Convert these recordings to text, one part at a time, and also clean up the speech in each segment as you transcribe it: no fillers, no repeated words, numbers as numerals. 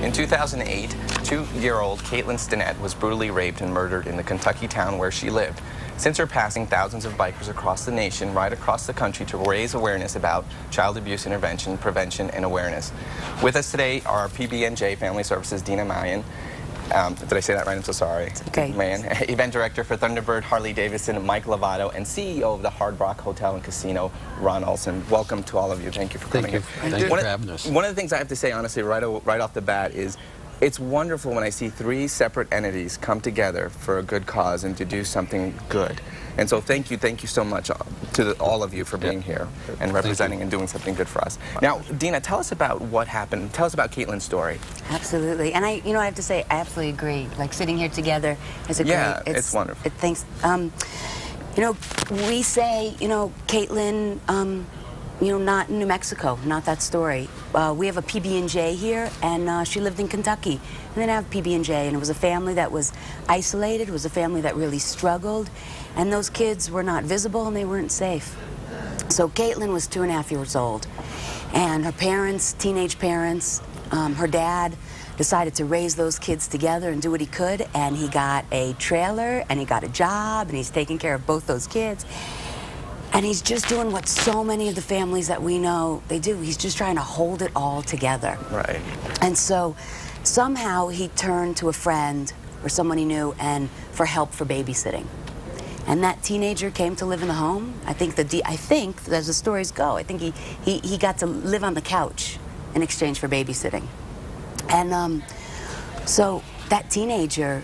In 2008, 2-year-old Katelynn Stinnett was brutally raped and murdered in the Kentucky town where she lived. Since her passing, thousands of bikers across the nation, right across the country, to raise awareness about child abuse intervention, prevention, and awareness. With us today are PB&J Family Services, Dina. Did I say that right? I'm so sorry. It's okay. Event Director for Thunderbird Harley Davidson, Mike Lovato, and CEO of the Hard Rock Hotel and Casino, Ron Olson. Welcome to all of you. Thank you for coming. Thank you for having us. One of the things I have to say, honestly, right off the bat is, it's wonderful when I see three separate entities come together for a good cause and to do something good. And so thank you so much to all of you for being here and representing and doing something good for us. Now, Dina, tell us about what happened. Tell us about Katelynn's story. Absolutely. And I have to say, I absolutely agree. Like, sitting here together is a great... it's wonderful. Thanks. We say, Katelynn, not in New Mexico, not that story. We have a PB&J here, and she lived in Kentucky. And then I have PB&J, and it was a family that was isolated. It was a family that really struggled, and those kids were not visible, and they weren't safe. So Katelynn was 2.5 years old, and her parents, teenage parents, her dad decided to raise those kids together and do what he could, and he got a trailer, and he got a job, and he's taking care of both those kids. And he's just doing what so many of the families that we know they do. He's just trying to hold it all together. Right. And so somehow he turned to a friend or someone he knew and for help for babysitting. And that teenager came to live in the home. I think as the stories go, I think he got to live on the couch in exchange for babysitting. And so that teenager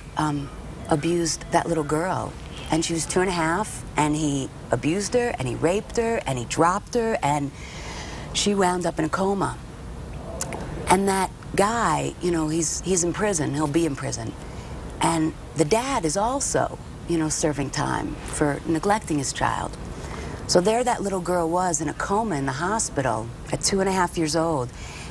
abused that little girl. And she was 2.5, and he abused her, and he raped her, and he dropped her, and she wound up in a coma. And that guy, he's in prison. He'll be in prison. And the dad is also, serving time for neglecting his child. So there that little girl was in a coma in the hospital at 2.5 years old.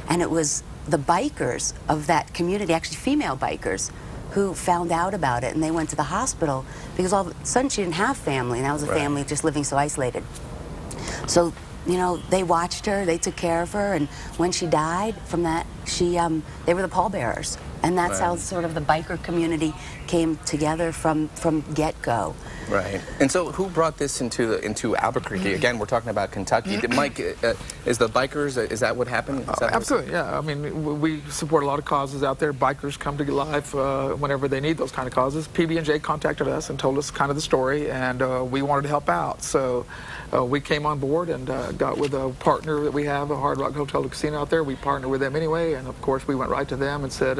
And it was the bikers of that community, actually female bikers, who found out about it, and they went to the hospital because all of a sudden she didn't have family, and that was a family just living so isolated. So, they watched her, they took care of her, and when she died from that, they were the pallbearers. And that's how sort of the biker community came together from get-go. Right. And so who brought this into Albuquerque? Again, we're talking about Kentucky. Mike, is the bikers, is that what happened? Absolutely, yeah. I mean, we support a lot of causes out there. Bikers come to life whenever they need those kind of causes. PB&J contacted us and told us kind of the story, and we wanted to help out. So we came on board and got with a partner that we have, a Hard Rock Hotel and Casino out there. We partnered with them anyway, and of course we went right to them and said,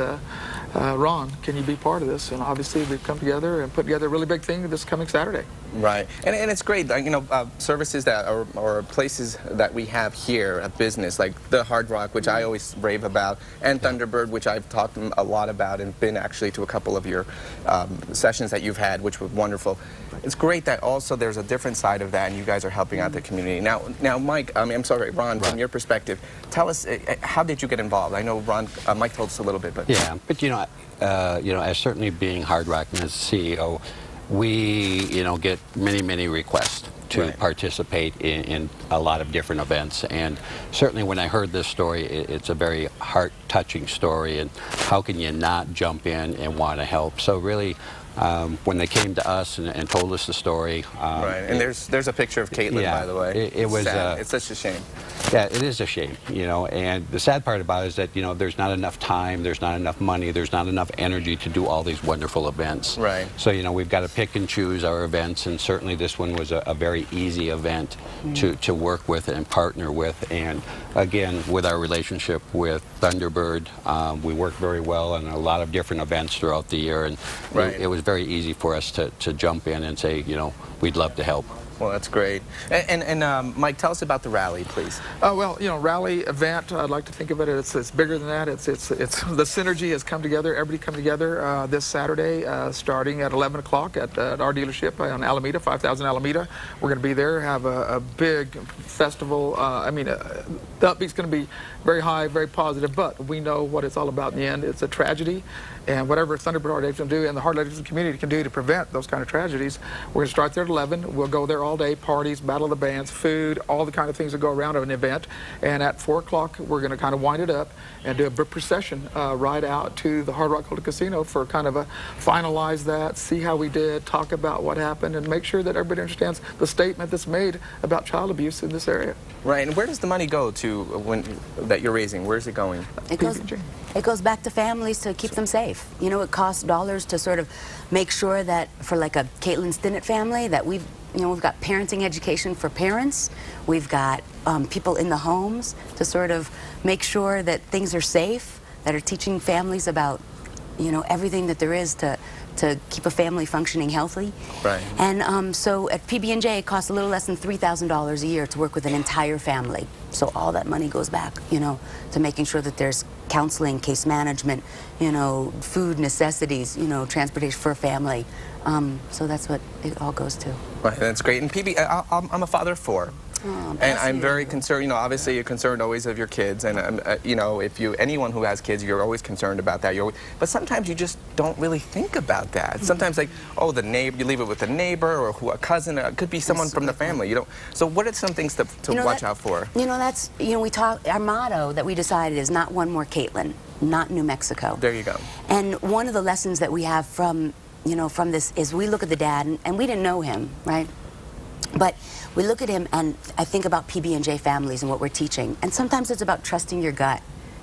Ron, can you be part of this? And obviously we've come together and put together a really big thing this coming Saturday. Right, and it's great, services that or places that we have here at business, like the Hard Rock, which I always rave about, and Thunderbird, which I've talked a lot about and been actually to a couple of your sessions that you've had, which were wonderful. It's great that also there's a different side of that, and you guys are helping out the community. Now, Mike, Ron, from your perspective, tell us, how did you get involved? I know Mike told us a little bit, but yeah, but as certainly being Hard Rock and as CEO, we get many requests to participate in a lot of different events, and certainly when I heard this story, it's a very heart-touching story, and how can you not jump in and want to help? So really, when they came to us and told us the story, and there's a picture of Katelynn, by the way. It was it's such a shame. Yeah, it is a shame, and the sad part about it is that there's not enough time, there's not enough money, there's not enough energy to do all these wonderful events. Right. So we've got to pick and choose our events, and certainly this one was a very easy event to work with and partner with. And again, with our relationship with Thunderbird, we work very well on a lot of different events throughout the year, and it was very easy for us to jump in and say, we'd love to help. Well, that's great. And Mike, tell us about the rally, please. Well, rally event. I'd like to think of it as it's bigger than that. It's the synergy has come together. Everybody come together this Saturday, starting at 11 o'clock at our dealership on Alameda, 5000 Alameda. We're going to be there. Have a big festival. the upbeat's going to be very high, very positive, but we know what it's all about in the end. It's a tragedy, and whatever Thunderbird Harley Davidson can do and the Harley Davidson community can do to prevent those kind of tragedies, we're going to start there at 11. We'll go there all day, parties, battle of the bands, food, all the kind of things that go around an event, and at 4 o'clock, we're going to kind of wind it up and do a procession right out to the Hard Rock Hotel Casino for kind of a finalize that, see how we did, talk about what happened, and make sure that everybody understands the statement that's made about child abuse in this area. Right, and where does the money go to that you're raising? Where's it going? It goes back to families to keep them safe. You know, it costs dollars to sort of make sure that for like a Katelynn Stinnett family that we've got parenting education for parents. We've got people in the homes to sort of make sure that things are safe, that are teaching families about, you know, everything that there is to keep a family functioning healthy. Right. And so at PB&J, it costs a little less than $3,000 a year to work with an entire family. So all that money goes back, you know, to making sure that there's counseling, case management, you know, food necessities, you know, transportation for a family. So that's what it all goes to. Right, that's great. And PB, I'm a father of 4. Oh, and I'm very concerned, you know, obviously you're concerned always of your kids, and you know, if anyone who has kids, you're always concerned about that. But sometimes you just don't really think about that. Sometimes, like, oh, the neighbor, you leave it with a neighbor or a cousin. It could be someone from the family. You don't. So, what are some things to watch out for? You know, that's, you know, we talk. Our motto that we decided is not one more Katelynn, not New Mexico. There you go. And one of the lessons that we have from, you know, from this is we look at the dad, and we didn't know him, right? But we look at him, and I think about PB&J families and what we're teaching. And sometimes it's about trusting your gut.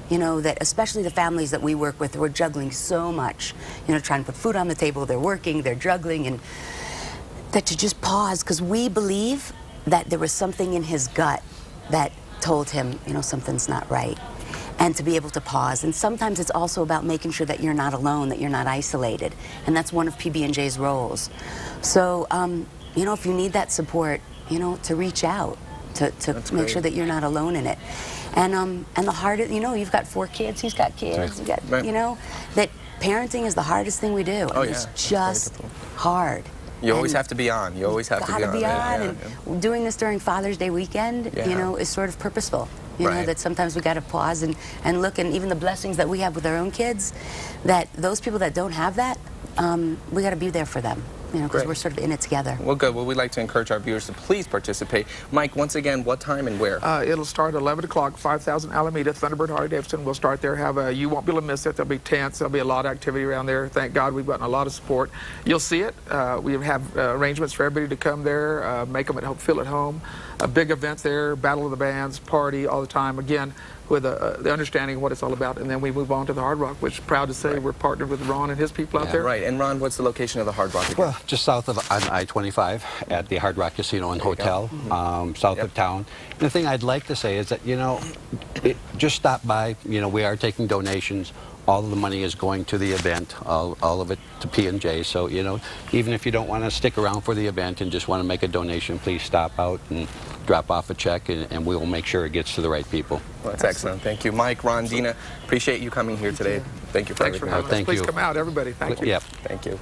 You know, that especially the families that we work with, we're juggling so much. You know, trying to put food on the table, they're working, they're juggling, and that to just pause, because we believe that there was something in his gut that told him, you know, something's not right. And to be able to pause. And sometimes it's also about making sure that you're not alone, that you're not isolated. And that's one of PB&J's roles. So, you know, if you need that support, you know, to reach out, to make sure that you're not alone in it. And the hardest, you know, you've got 4 kids, he's got kids, you've got, you know, that parenting is the hardest thing we do. Oh, and it's just hard. You always have to be on. You always have to be on. And doing this during Father's Day weekend, you know, is sort of purposeful. You know, that sometimes we got to pause and look, and even the blessings that we have with our own kids, that those people that don't have that, we got to be there for them. You know, because we're sort of in it together. Well, good. Well, we'd like to encourage our viewers to please participate. Mike, once again, what time and where? It'll start at 11 o'clock, 5000 Alameda, Thunderbird Harley Davidson. We'll start there. You won't be able to miss it. There'll be tents. There'll be a lot of activity around there. Thank God we've gotten a lot of support. You'll see it. We have arrangements for everybody to come there, make them feel at home. A big event there, battle of the bands, party all the time. Again, with the understanding of what it's all about, and then we move on to the Hard Rock, which proud to say we're partnered with Ron and his people out there. Right, and Ron, what's the location of the Hard Rock again? Well, just south of I-25 at the Hard Rock Casino and Hotel, south of town. And the thing I'd like to say is that, you know, just stop by. You know, we are taking donations. All of the money is going to the event, all of it to P&J. So, you know, even if you don't want to stick around for the event and just want to make a donation, please stop out and drop off a check, and we will make sure it gets to the right people. Well, that's excellent. Thank you. Mike, Ron, Dina, appreciate you coming here today. Thank you for everything. Thanks for having us. Please come out, everybody. Thank you. Yep. Thank you.